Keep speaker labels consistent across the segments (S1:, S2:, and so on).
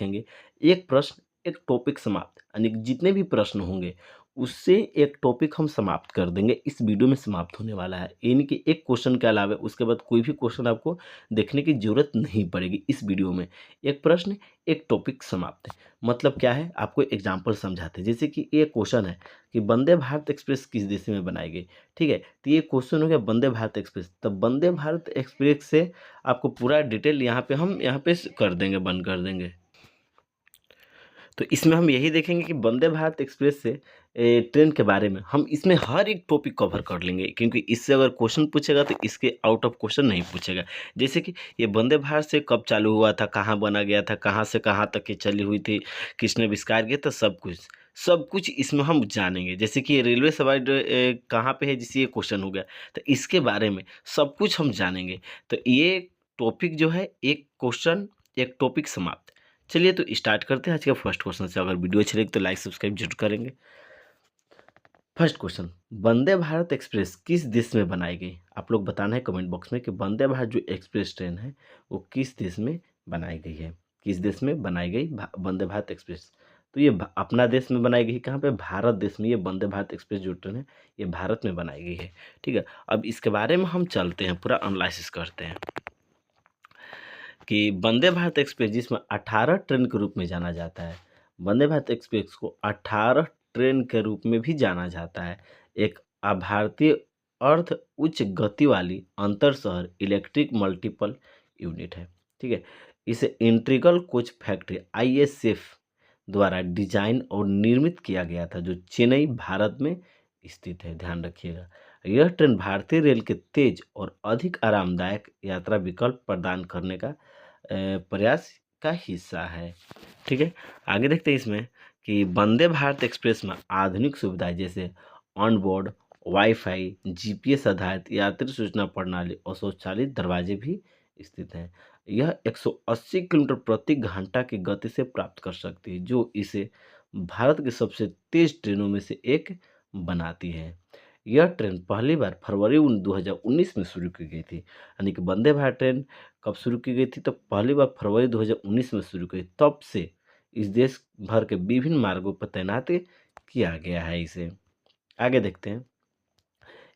S1: देखेंगे, एक प्रश्न एक टॉपिक समाप्त, यानी कि जितने भी प्रश्न होंगे उससे एक टॉपिक हम समाप्त कर देंगे, इस वीडियो में समाप्त होने वाला है। यानी कि एक क्वेश्चन के अलावा उसके बाद कोई भी क्वेश्चन आपको देखने की ज़रूरत नहीं पड़ेगी इस वीडियो में। एक प्रश्न, एक टॉपिक समाप्त है। मतलब क्या है, आपको एग्जाम्पल समझाते हैं। जैसे कि ये क्वेश्चन है कि वंदे भारत एक्सप्रेस किस देश में बनाई गई, ठीक है? तो ये क्वेश्चन हो गया वंदे भारत एक्सप्रेस। तब वंदे भारत एक्सप्रेस से आपको पूरा डिटेल यहाँ पे हम कर देंगे, बंद कर देंगे। तो इसमें हम यही देखेंगे कि वंदे भारत एक्सप्रेस से ट्रेन के बारे में हम इसमें हर एक टॉपिक कवर कर लेंगे, क्योंकि इससे अगर क्वेश्चन पूछेगा तो इसके आउट ऑफ क्वेश्चन नहीं पूछेगा। जैसे कि ये वंदे भारत से कब चालू हुआ था, कहाँ बना गया था, कहाँ से कहाँ तक ये चली हुई थी, किसने आविष्कार किया था, सब कुछ इसमें हम जानेंगे। जैसे कि ये रेलवे सवारी कहाँ पे है, जिससे ये क्वेश्चन हो गया, तो इसके बारे में सब कुछ हम जानेंगे। तो ये टॉपिक जो है, एक क्वेश्चन एक टॉपिक समाप्त। चलिए तो स्टार्ट करते हैं आज के फर्स्ट क्वेश्चन से। अगर वीडियो अच्छी लगी तो लाइक सब्सक्राइब जरूर करेंगे। First question, Vande Bharat express किस देश में बनाई गई? आप लोग बताना है कमेंट बॉक्स में कि वंदे भारत जो एक्सप्रेस ट्रेन है वो किस देश में बनाई गई है, किस देश में बनाई गई वंदे भारत एक्सप्रेस। तो ये अपना देश में बनाई गई, कहाँ पे? भारत देश में। ये वंदे भारत एक्सप्रेस जो ट्रेन है ये भारत में बनाई गई है, ठीक है। अब इसके बारे में हम चलते हैं, पूरा एनालिसिस करते हैं कि वंदे भारत एक्सप्रेस जिसमें 18 ट्रेन के रूप में जाना जाता है, वंदे भारत एक्सप्रेस को 18 ट्रेन के रूप में भी जाना जाता है। एक भारतीय अर्ध उच्च गति वाली अंतर शहर इलेक्ट्रिक मल्टीपल यूनिट है, ठीक है। इसे इंटीग्रल कोच फैक्ट्री ISF द्वारा डिजाइन और निर्मित किया गया था, जो चेन्नई भारत में स्थित है। ध्यान रखिएगा, यह ट्रेन भारतीय रेल के तेज और अधिक आरामदायक यात्रा विकल्प प्रदान करने का प्रयास का हिस्सा है, ठीक है। आगे देखते हैं इसमें कि वंदे भारत एक्सप्रेस में आधुनिक सुविधाएं जैसे ऑन बोर्ड वाईफाई, GPS आधारित यात्री सूचना प्रणाली और स्वचालित दरवाजे भी स्थित हैं। यह 180 किलोमीटर प्रति घंटा की गति से प्राप्त कर सकती है, जो इसे भारत की सबसे तेज ट्रेनों में से एक बनाती है। यह ट्रेन पहली बार फरवरी 2019 में शुरू की गई थी, यानी कि वंदे भारत ट्रेन कब शुरू की गई थी? तो पहली बार फरवरी 2019 में शुरू की। तब से इस देश भर के विभिन्न मार्गों पर तैनात किया गया है इसे। आगे देखते हैं,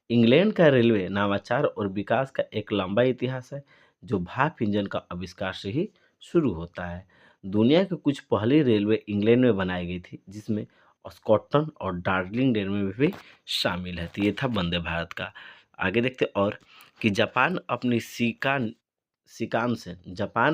S1: इंग्लैंड का रेलवे नवाचार और विकास का एक लंबा इतिहास है, जो भाप इंजन का आविष्कार से ही शुरू होता है। दुनिया की कुछ पहली रेलवे इंग्लैंड में बनाई गई थी, जिसमें स्कॉटलैंड और दार्जिलिंग रेलवे में भी शामिल है। तो ये था वंदे भारत का। आगे देखते हैं और कि जापान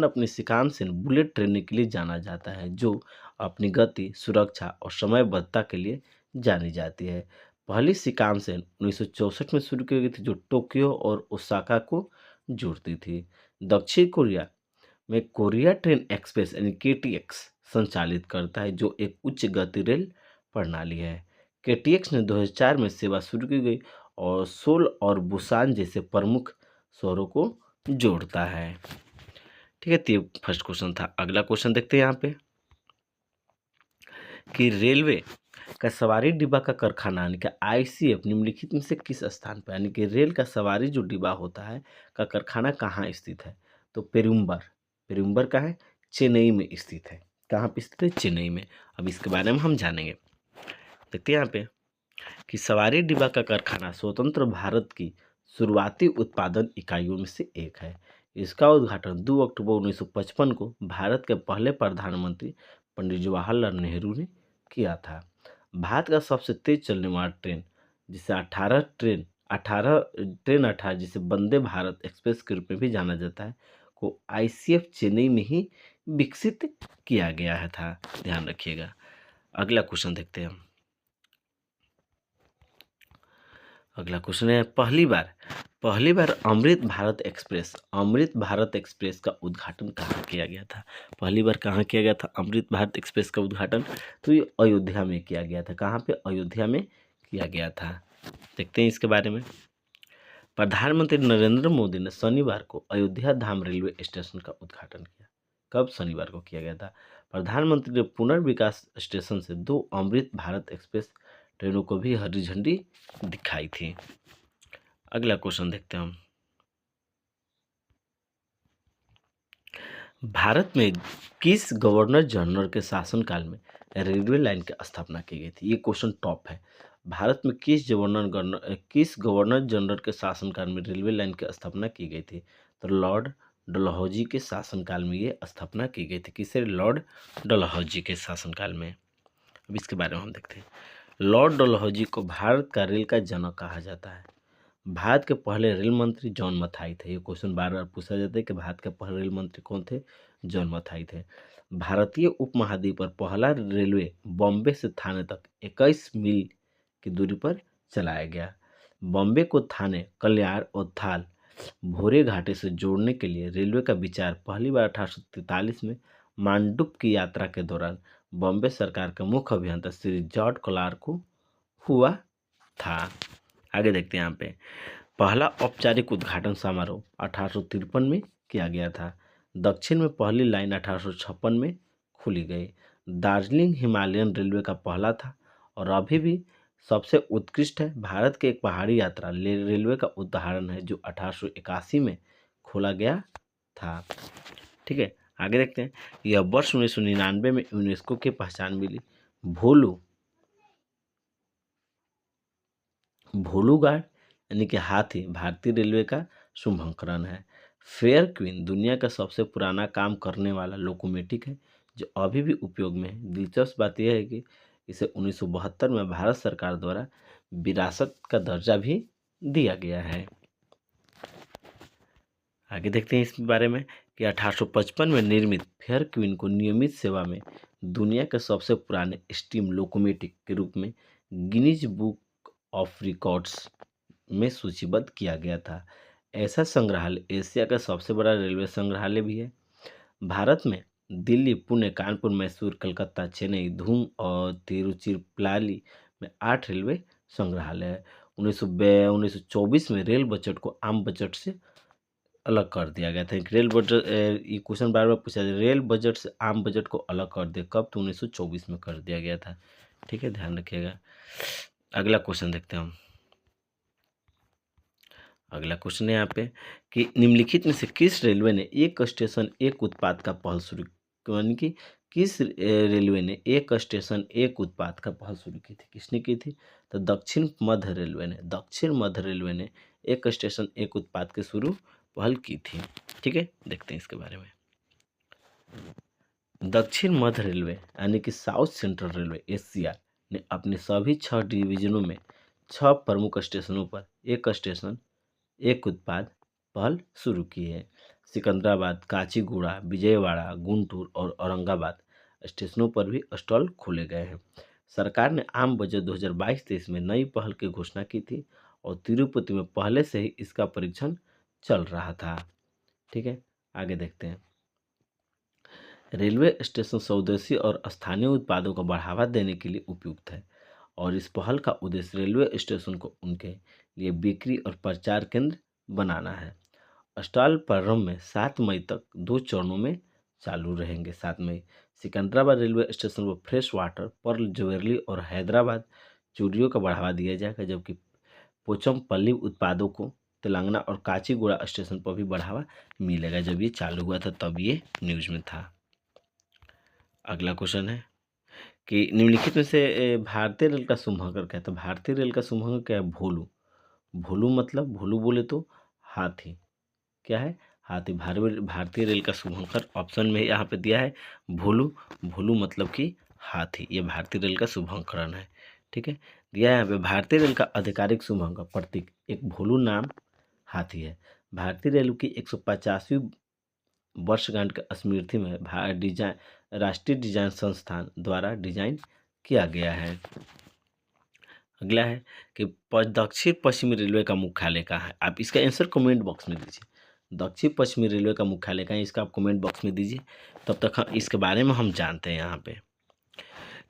S1: अपनी शिकानसेन बुलेट ट्रेन के लिए जाना जाता है, जो अपनी गति, सुरक्षा और समयबद्धता के लिए जानी जाती है। पहली शिकानसेन 1964 में शुरू की गई थी, जो टोक्यो और ओसाका को जोड़ती थी। दक्षिण कोरिया में कोरिया ट्रेन एक्सप्रेस यानी KTX संचालित करता है, जो एक उच्च गति रेल प्रणाली है। KTX ने 2004 में सेवा शुरू की गई और सोल और बुसान जैसे प्रमुख शहरों को जोड़ता है, ठीक है। तो ये फर्स्ट क्वेश्चन था। अगला क्वेश्चन देखते हैं यहाँ पे कि रेलवे का सवारी डिब्बा का कारखाना यानी कि ICF निम्नलिखित में से किस स्थान पर, यानी कि रेल का सवारी जो डिब्बा होता है का कारखाना कहाँ स्थित है? तो पेरुम्बर का है, चेन्नई में स्थित है। कहाँ पे स्थित है? चेन्नई में। अब इसके बारे में हम जानेंगे। देखते हैं यहाँ पे कि सवारी डिब्बा का कारखाना स्वतंत्र भारत की शुरुआती उत्पादन इकाइयों में से एक है। इसका उद्घाटन 2 अक्टूबर 1955 को भारत के पहले प्रधानमंत्री पंडित जवाहरलाल नेहरू ने किया था। भारत का सबसे तेज चलने वाला ट्रेन, जिसे 18 जिसे वंदे भारत एक्सप्रेस के रूप में भी जाना जाता है, को ICF चेन्नई में ही विकसित किया गया है था। ध्यान रखिएगा। अगला क्वेश्चन देखते हैं हम। अगला क्वेश्चन है, पहली बार अमृत भारत एक्सप्रेस का उद्घाटन कहाँ किया गया था? पहली बार कहाँ किया गया था अमृत भारत एक्सप्रेस का उद्घाटन? तो ये अयोध्या में किया गया था। कहाँ पे? अयोध्या में किया गया था। देखते हैं इसके बारे में। प्रधानमंत्री नरेंद्र मोदी ने शनिवार को अयोध्या धाम रेलवे स्टेशन का उद्घाटन किया। कब? शनिवार को किया गया था। प्रधानमंत्री ने पुनर्विकास स्टेशन से 2 अमृत भारत एक्सप्रेस ट्रेनों को भी हरी झंडी दिखाई थी। अगला क्वेश्चन देखते हैं हम। भारत में किस गवर्नर जनरल के शासनकाल में रेलवे लाइन की स्थापना की गई थी? ये क्वेश्चन टॉप है। भारत में किस गवर्नर जनरल के शासनकाल में रेलवे लाइन की स्थापना की गई थी? तो लॉर्ड डलहौजी के शासनकाल में ये स्थापना की गई थी। किसे? लॉर्ड डलहौजी के शासनकाल में। अब इसके बारे में हम देखते हैं। लॉर्ड डलहौजी को भारत का रेल का जनक कहा जाता है। भारत के पहले रेल मंत्री जॉन मथाई थे। ये क्वेश्चन बार बार पूछा जाता है कि भारत के पहले रेल मंत्री कौन थे? जॉन मथाई थे। भारतीय उपमहाद्वीप पर पहला रेलवे बॉम्बे से थाने तक 21 मील की दूरी पर चलाया गया। बॉम्बे को थाने, कल्याण और थाल भोरे घाटी से जोड़ने के लिए रेलवे का विचार पहली बार 1843 में मांडुप की यात्रा के दौरान बॉम्बे सरकार के मुख्य अभियंता श्री जॉर्ज क्लार्क को हुआ था। आगे देखते हैं यहाँ पे। पहला औपचारिक उद्घाटन समारोह 1853 में किया गया था। दक्षिण में पहली लाइन 1856 में खुली गई। दार्जिलिंग हिमालयन रेलवे का पहला था और अभी भी सबसे उत्कृष्ट है। भारत के एक पहाड़ी यात्रा रेलवे का उदाहरण है जो 1881 में खोला गया था। ठीक है, आगे देखते हैं। यह वर्ष 1999 में यूनेस्को की पहचान मिली। भोलू भोलूगार्ड यानी कि हाथी भारतीय रेलवे का शुभंकरण है। फेयर क्वीन दुनिया का सबसे पुराना काम करने वाला लोकोमोटिव है जो अभी भी उपयोग में है। दिलचस्प बात यह है कि इसे 1972 में भारत सरकार द्वारा विरासत का दर्जा भी दिया गया है। आगे देखते हैं इस बारे में कि 1855 में निर्मित फेयर क्वीन को नियमित सेवा में दुनिया के सबसे पुराने स्टीम लोकोमोटिव के रूप में गिनीज बुक ऑफ रिकॉर्ड्स में सूचीबद्ध किया गया था। ऐसा संग्रहालय एशिया का सबसे बड़ा रेलवे संग्रहालय भी है। भारत में दिल्ली, पुणे, कानपुर, मैसूर, कलकत्ता, चेन्नई, धूम और तिरुचिरापल्ली में 8 रेलवे संग्रहालय है। 1924 में रेल बजट को आम बजट से अलग कर दिया गया था। एक रेल बजट, ये क्वेश्चन बार बार पूछा जाए, रेल बजट से आम बजट को अलग कर दिया कब? तो 1924 में कर दिया गया था। ठीक है, ध्यान रखिएगा। अगला क्वेश्चन देखते हैं हम। अगला क्वेश्चन है यहाँ पे कि निम्नलिखित में से किस रेलवे ने एक स्टेशन एक उत्पाद का पहल शुरू, यानी कि किस रेलवे ने एक स्टेशन एक उत्पाद का पहल शुरू की थी? किसने की थी? तो दक्षिण मध्य रेलवे ने एक स्टेशन एक उत्पाद के शुरू पहल की थी। ठीक है, देखते हैं इसके बारे में। दक्षिण मध्य रेलवे यानी कि साउथ सेंट्रल रेलवे एशिया ने अपने सभी 6 डिवीजनों में 6 प्रमुख स्टेशनों पर एक स्टेशन एक उत्पाद पहल शुरू की है। सिकंदराबाद, काचीगुड़ा, विजयवाड़ा, गुंटूर और औरंगाबाद स्टेशनों पर भी स्टॉल खोले गए हैं। सरकार ने आम बजट 2022-23 में नई पहल की घोषणा की थी और तिरुपति में पहले से ही इसका परीक्षण चल रहा था। ठीक है, आगे देखते हैं। रेलवे स्टेशन स्वदेशी और स्थानीय उत्पादों को बढ़ावा देने के लिए उपयुक्त है और इस पहल का उद्देश्य रेलवे स्टेशन को उनके लिए बिक्री और प्रचार केंद्र बनाना है। स्टॉल प्रारंभ में 7 मई तक 2 चरणों में चालू रहेंगे। 7 मई सिकंदराबाद रेलवे स्टेशन पर फ्रेश वाटर, पर्ल ज्वेलरी और हैदराबाद चूड़ियों का बढ़ावा दिया जाएगा, जबकि पोचमपल्ली उत्पादों को तेलंगाना और काचीगुड़ा स्टेशन पर भी बढ़ावा मिलेगा। जब ये चालू हुआ था तब ये न्यूज में था। अगला क्वेश्चन है कि निम्नलिखित में से भारतीय रेल का शुभंकर क्या है? तो भारतीय रेल का शुभंकर क्या है? भोलू। भोलू मतलब, भोलू बोले तो हाथी। क्या है? हाथी। भारतीय रेल का शुभंकर ऑप्शन में यहाँ पे दिया है भोलू। भोलू मतलब कि हाथी, ये भारतीय रेल का शुभंकरण है। ठीक है, दिया है यहाँ पे भारतीय रेल का आधिकारिक शुभंकर प्रतीक एक भोलू नाम हाथी है। भारतीय रेल की 150वीं वर्षगांठ के स्मृति में राष्ट्रीय डिजाइन संस्थान द्वारा डिजाइन किया गया है। अगला है कि दक्षिण पश्चिमी रेलवे का मुख्यालय कहाँ है? आप इसका आंसर कमेंट बॉक्स में दीजिए। दक्षिण पश्चिमी रेलवे का मुख्यालय कहाँ है, इसका आप कमेंट बॉक्स में दीजिए। तब तक इसके बारे में हम जानते हैं यहाँ पे।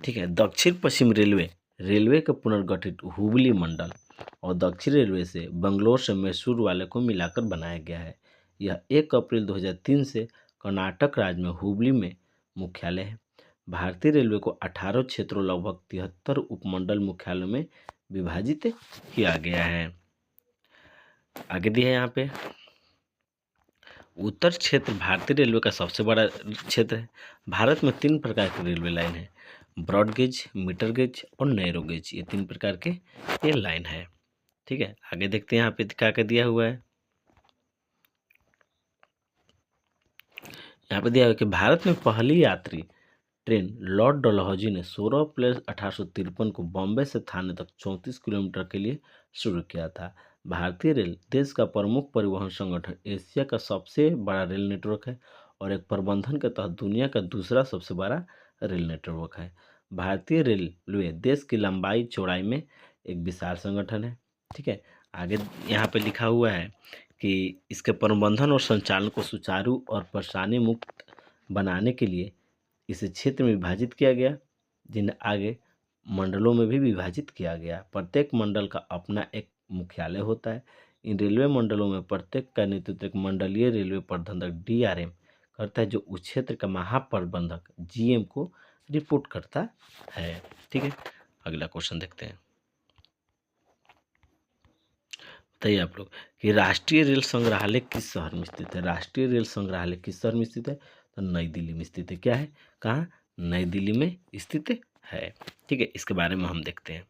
S1: ठीक है, दक्षिण पश्चिम रेलवे के पुनर्गठित हुबली मंडल और दक्षिण रेलवे से बंगलोर से मैसूर वाले को मिलाकर बनाया गया है। यह 1 अप्रैल 2003 से कर्नाटक राज्य में हुबली में मुख्यालय है। भारतीय रेलवे को 18 क्षेत्रों लगभग 73 उपमंडल मुख्यालयों में विभाजित किया गया है। आगे दिया है यहाँ पे उत्तर क्षेत्र भारतीय रेलवे का सबसे बड़ा क्षेत्र है। भारत में 3 प्रकार की रेलवे लाइन है, ब्रॉड गेज, मीटर गेज और नैरो गेज। ये 3 प्रकार के ये लाइन है। ठीक है, आगे देखते हैं यहाँ पे क्या क्या दिया हुआ है। यहाँ पे दिया हुआ है कि भारत में पहली यात्री ट्रेन लॉर्ड डलहौजी ने 16 अप्रैल 1853 को बॉम्बे से थाने तक 34 किलोमीटर के लिए शुरू किया था। भारतीय रेल देश का प्रमुख परिवहन संगठन, एशिया का सबसे बड़ा रेल नेटवर्क है और एक प्रबंधन के तहत दुनिया का दूसरा सबसे बड़ा रेल नेटवर्क है। भारतीय रेलवे देश की लंबाई चौड़ाई में एक विशाल संगठन है। ठीक है, आगे यहाँ पे लिखा हुआ है कि इसके प्रबंधन और संचालन को सुचारू और परेशानी मुक्त बनाने के लिए इसे क्षेत्र में विभाजित किया गया, जिन्हें आगे मंडलों में भी विभाजित किया गया। प्रत्येक मंडल का अपना एक मुख्यालय होता है। इन रेलवे मंडलों में प्रत्येक का नेतृत्व एक मंडलीय रेलवे प्रबंधक डीआरएम करता है, जो उस क्षेत्र का महाप्रबंधक जीएम को रिपोर्ट करता है। ठीक है, अगला क्वेश्चन देखते हैं। बताइए आप लोग कि राष्ट्रीय रेल संग्रहालय किस शहर में स्थित है। राष्ट्रीय रेल संग्रहालय किस शहर में स्थित है? तो नई दिल्ली में स्थित है। क्या है? कहाँ? नई दिल्ली में स्थित है। ठीक है, इसके बारे में हम देखते हैं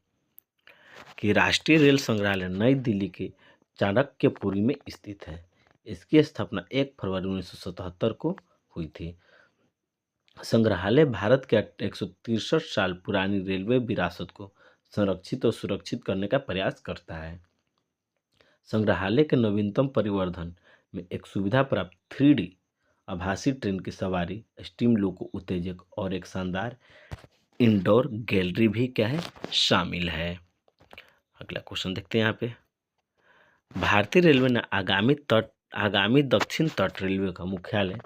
S1: कि राष्ट्रीय रेल संग्रहालय नई दिल्ली के चाणक्यपुरी में स्थित है। इसकी स्थापना 1 फरवरी 1977 को हुई थी। संग्रहालय भारत के 163 साल पुरानी रेलवे विरासत को संरक्षित और सुरक्षित करने का प्रयास करता है। संग्रहालय के नवीनतम परिवर्धन में एक सुविधा प्राप्त 3D आभासी ट्रेन की सवारी, स्टीम लोको उत्तेजक और एक शानदार इंडोर गैलरी भी क्या है? शामिल है। अगला क्वेश्चन देखते हैं यहाँ पे। भारतीय रेलवे ने आगामी दक्षिण तट रेलवे का मुख्यालय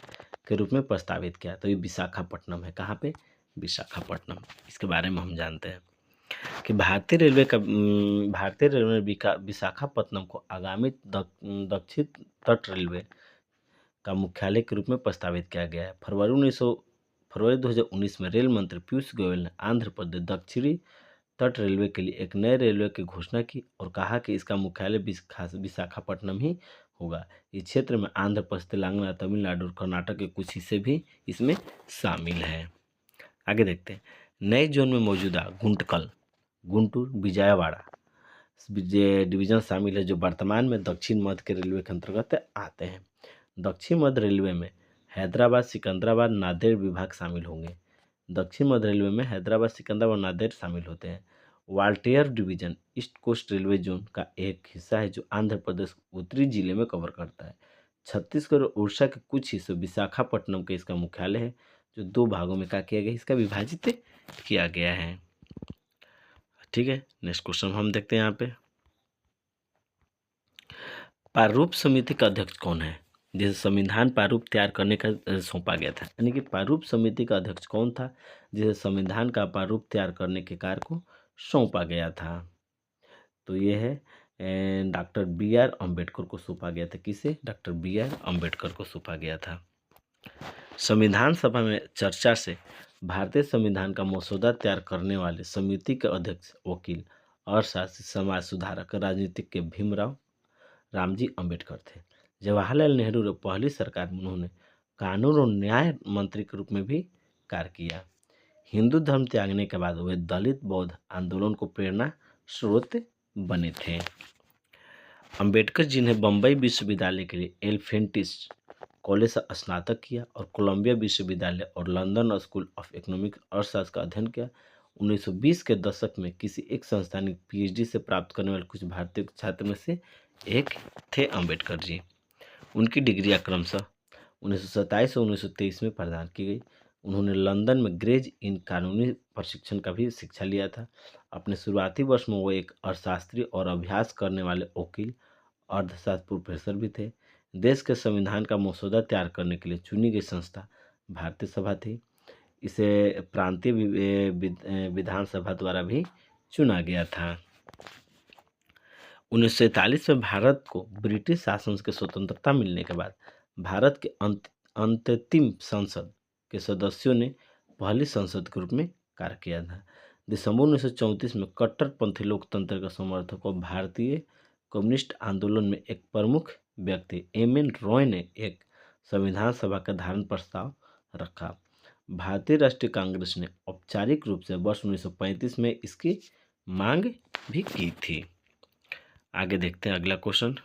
S1: के रूप में प्रस्तावित किया, तो ये विशाखापट्टनम है। कहाँ पे? विशाखापट्टनम। इसके बारे में हम जानते हैं कि भारतीय रेलवे ने विशाखापट्टनम को आगामी दक्षिण तट रेलवे का मुख्यालय के रूप में प्रस्तावित किया गया है। फरवरी 2019 में रेल मंत्री पीयूष गोयल ने आंध्र प्रदेश दक्षिणी तट रेलवे के लिए एक नए रेलवे की घोषणा की और कहा कि इसका मुख्यालय विशाखापट्टनम ही होगा। इस क्षेत्र में आंध्र प्रदेश, तेलंगाना, तमिलनाडु और कर्नाटक के कुछ हिस्से भी इसमें शामिल हैं। आगे देखते हैं। नए जोन में मौजूदा गुंटूर, विजयवाड़ा डिवीजन शामिल है, जो वर्तमान में दक्षिण मध्य के रेलवे के अंतर्गत आते हैं। दक्षिण मध्य रेलवे में हैदराबाद, सिकंदराबाद, नांदेड़ विभाग शामिल होंगे। दक्षिण मध्य रेलवे में हैदराबाद, सिकंदराबाद और नांदेड़ शामिल होते हैं। Waltair division East Coast railway zone का एक हिस्सा है, जो आंध्र प्रदेश उत्तरी जिले में कवर करता है। छत्तीसगढ़ और उड़ीसा के कुछ हिस्सों विशाखापट्टनम के इसका मुख्यालय है, जो 2 भागों में क्या किया गया? इसका विभाजित किया गया है। ठीक है, नेक्स्ट क्वेश्चन हम देखते हैं यहाँ पे। प्रारूप समिति का अध्यक्ष कौन है? जिसे संविधान प्रारूप तैयार करने का सौंपा गया था, यानी कि प्रारूप समिति का अध्यक्ष कौन था जिसे संविधान का प्रारूप तैयार करने के कार्य को सौंपा गया था? तो ये है डॉक्टर बी.आर. अम्बेडकर को सौंपा गया था। किसे? Doctor B R. अम्बेडकर को सौंपा गया था। संविधान सभा में चर्चा से भारतीय संविधान का मसौदा तैयार करने वाले समिति के अध्यक्ष वकील, अर्थशास्त्री, समाज सुधारक, राजनीतिक के भीमराव रामजी अम्बेडकर थे। जवाहरलाल नेहरू ने पहली सरकार में उन्होंने कानून और न्याय मंत्री के रूप में भी कार्य किया। हिंदू धर्म त्यागने के बाद वे दलित बौद्ध आंदोलन को प्रेरणा स्रोत बने थे। अम्बेडकर जी ने बम्बई विश्वविद्यालय के लिए एल्फेंटिस कॉलेज से स्नातक किया और कोलंबिया विश्वविद्यालय और लंदन स्कूल ऑफ इकोनॉमिक अर्थशास्त्र का अध्ययन किया। 1920 के दशक में किसी एक संस्थान में पीएचडी से प्राप्त करने वाले कुछ भारतीय छात्र में से एक थे अम्बेडकर जी। उनकी डिग्रियां क्रमशः 1927 और 1923 में प्रदान की गई। उन्होंने लंदन में ग्रेज इन कानूनी प्रशिक्षण का भी शिक्षा लिया था। अपने शुरुआती वर्ष में वो एक अर्थशास्त्री और अभ्यास करने वाले वकील, अर्थशास्त्र प्रोफेसर भी थे। देश के संविधान का मसौदा तैयार करने के लिए चुनी गई संस्था भारतीय सभा थी। इसे प्रांतीय विधानसभा द्वारा भी चुना गया था। 1947 में भारत को ब्रिटिश शासन के स्वतंत्रता मिलने के बाद भारत के अंतरिम संसद के सदस्यों ने पहली संसद के रूप में कार्य किया था। दिसंबर 1934 में कट्टरपंथी लोकतंत्र का समर्थक और भारतीय कम्युनिस्ट आंदोलन में एक प्रमुख व्यक्ति एम.एन. रॉय ने एक संविधान सभा का धारण प्रस्ताव रखा। भारतीय राष्ट्रीय कांग्रेस ने औपचारिक रूप से वर्ष 1935 में इसकी मांग भी की थी। आगे देखते हैं अगला क्वेश्चन।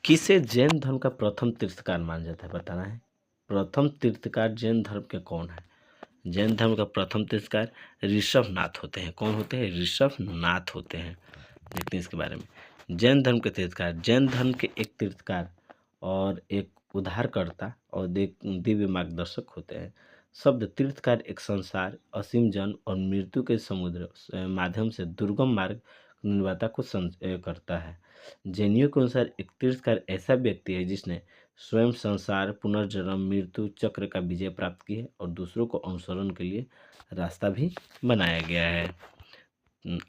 S1: किसे जैन धर्म का प्रथम तीर्थकार माना जाता है, बताना है। प्रथम तीर्थकार जैन धर्म के कौन है? जैन धर्म का प्रथम तीर्थकार ऋषभनाथ होते हैं। कौन होते हैं? ऋषभनाथ होते हैं। देखते हैं इसके बारे में। जैन धर्म के तीर्थकार, जैन धर्म के एक तीर्थकार और एक उद्धारकर्ता और दिव्य मार्गदर्शक होते हैं। शब्द तीर्थकार एक संसार, असीम जन्म और मृत्यु के समुद्र माध्यम से दुर्गम मार्ग निर्माता को करता है। जैनियों के अनुसार एक तीर्थकार ऐसा व्यक्ति है जिसने स्वयं संसार, पुनर्जन्म, मृत्यु चक्र का विजय प्राप्त की है और दूसरों को अनुसरण के लिए रास्ता भी बनाया गया है।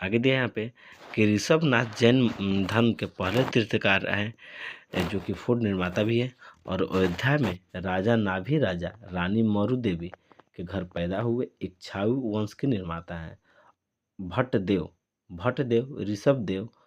S1: आगे दिया यहाँ पे कि ऋषभनाथ जैन धर्म के पहले तीर्थकार हैं, जो कि फूड निर्माता भी है और अयोध्या में राजा नाभि राजा रानी मरु देवी के घर पैदा हुए इक्ष्वाकु वंश के निर्माता हैं। भट्टदेव ऋषभदेव